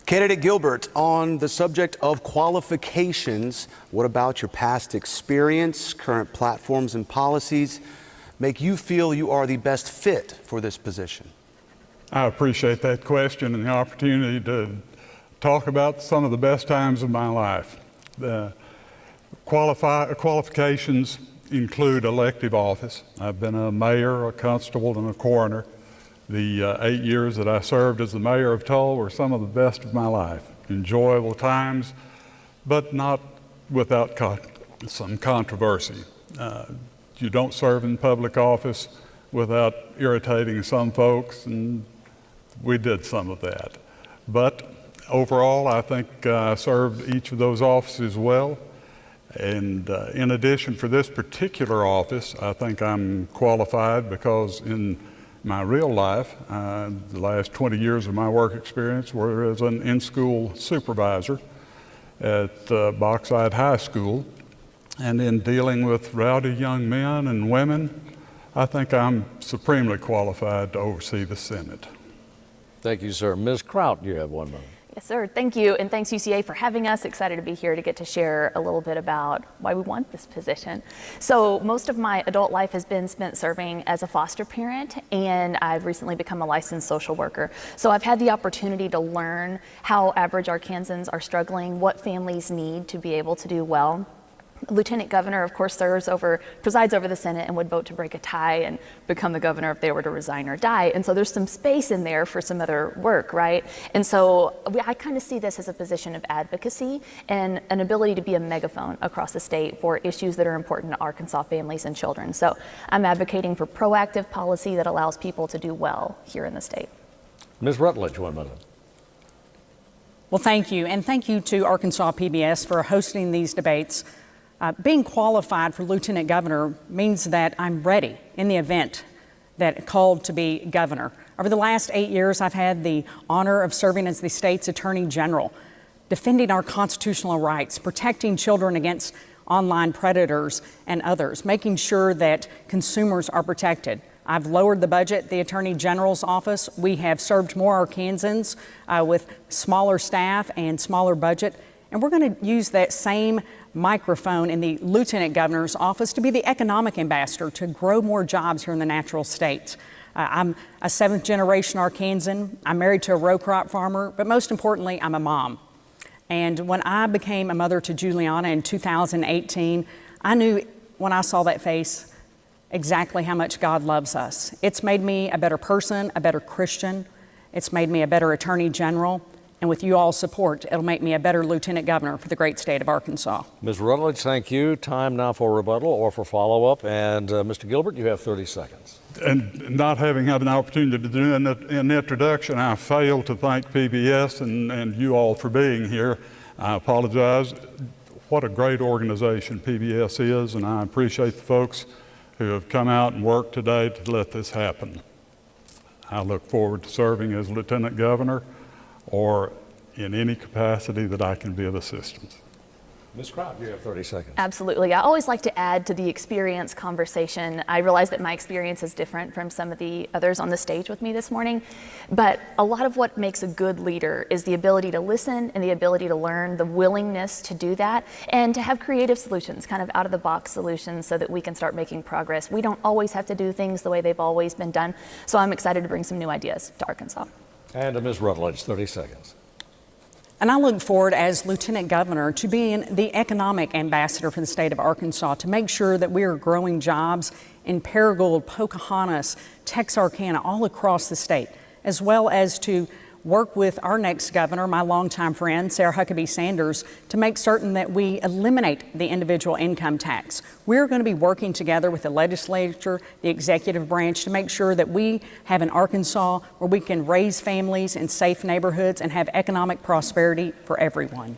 Candidate Gilbert, on the subject of qualifications, what about your past experience, current platforms and policies make you feel you are the best fit for this position? I appreciate that question and the opportunity to talk about some of the best times of my life. The qualifications include elective office. I've been a mayor, a constable, and a coroner. The 8 years that I served as the mayor of Tull were some of the best of my life. Enjoyable times, but not without some controversy. You don't serve in public office without irritating some folks, and we did some of that. But overall, I think I served each of those offices well. And in addition, for this particular office, I think I'm qualified because in my real life, the last 20 years of my work experience were as an in-school supervisor at Bauxite High School. And in dealing with rowdy young men and women, I think I'm supremely qualified to oversee the Senate. Thank you, sir. Ms. Kraut, you have 1 minute. Yes, sir. Thank you. And thanks, UCA, for having us. Excited to be here to get to share a little bit about why we want this position. So most of my adult life has been spent serving as a foster parent, and I've recently become a licensed social worker. So I've had the opportunity to learn how average Arkansans are struggling, what families need to be able to do well. Lieutenant Governor, of course, presides over the Senate and would vote to break a tie and become the governor if they were to resign or die. And so there's some space in there for some other work, right? And so I kind of see this as a position of advocacy and an ability to be a megaphone across the state for issues that are important to Arkansas families and children. So I'm advocating for proactive policy that allows people to do well here in the state. Ms. Rutledge, 1 minute. Well, thank you. And thank you to Arkansas PBS for hosting these debates. Being qualified for Lieutenant Governor means that I'm ready in the event that called to be governor. Over the last 8 years, I've had the honor of serving as the state's Attorney General, defending our constitutional rights, protecting children against online predators and others, making sure that consumers are protected. I've lowered the budget at the Attorney General's office. We have served more Arkansans with smaller staff and smaller budget. And we're going to use that same microphone in the Lieutenant Governor's office to be the economic ambassador to grow more jobs here in the natural state. I'm a 7th generation Arkansan. I'm married to a row crop farmer, but most importantly, I'm a mom. And when I became a mother to Juliana in 2018, I knew when I saw that face exactly how much God loves us. It's made me a better person, a better Christian. It's made me a better Attorney General. And with you all's support, it'll make me a better Lieutenant Governor for the great state of Arkansas. Ms. Rutledge, thank you. Time now for rebuttal or for follow-up. And Mr. Gilbert, you have 30 seconds. And not having had an opportunity to do an introduction, I failed to thank PBS and you all for being here. I apologize. What a great organization PBS is, and I appreciate the folks who have come out and worked today to let this happen. I look forward to serving as Lieutenant Governor or in any capacity that I can be of assistance. Ms. Kraut, you have 30 seconds. Absolutely. I always like to add to the experience conversation. I realize that my experience is different from some of the others on the stage with me this morning, but a lot of what makes a good leader is the ability to listen and the ability to learn, the willingness to do that, and to have creative solutions, kind of out-of-the-box solutions so that we can start making progress. We don't always have to do things the way they've always been done, so I'm excited to bring some new ideas to Arkansas. And to Ms. Rutledge, 30 seconds. And I look forward as Lieutenant Governor to being the economic ambassador for the state of Arkansas to make sure that we are growing jobs in Paragould, Pocahontas, Texarkana, all across the state, as well as to work with our next governor, my longtime friend, Sarah Huckabee Sanders, to make certain that we eliminate the individual income tax. We're going to be working together with the legislature, the executive branch, to make sure that we have an Arkansas where we can raise families in safe neighborhoods and have economic prosperity for everyone.